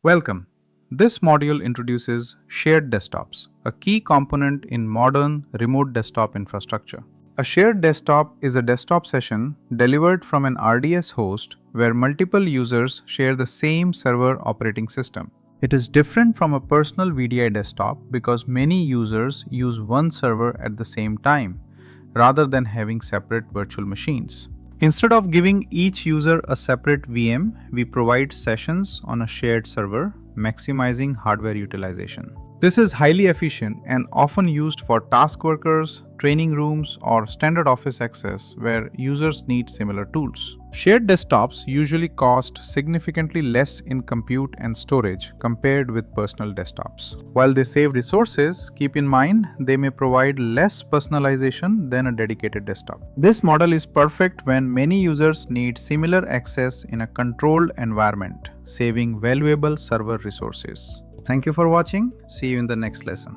Welcome. This module introduces shared desktops, a key component in modern remote desktop infrastructure. A shared desktop is a desktop session delivered from an RDS host where multiple users share the same server operating system. It is different from a personal VDI desktop because many users use one server at the same time, rather than having separate virtual machines. Instead of giving each user a separate VM, we provide sessions on a shared server, maximizing hardware utilization. This is highly efficient and often used for task workers, training rooms, or standard office access where users need similar tools. Shared desktops usually cost significantly less in compute and storage compared with personal desktops. While they save resources, keep in mind they may provide less personalization than a dedicated desktop. This model is perfect when many users need similar access in a controlled environment, saving valuable server resources. Thank you for watching. See you in the next lesson.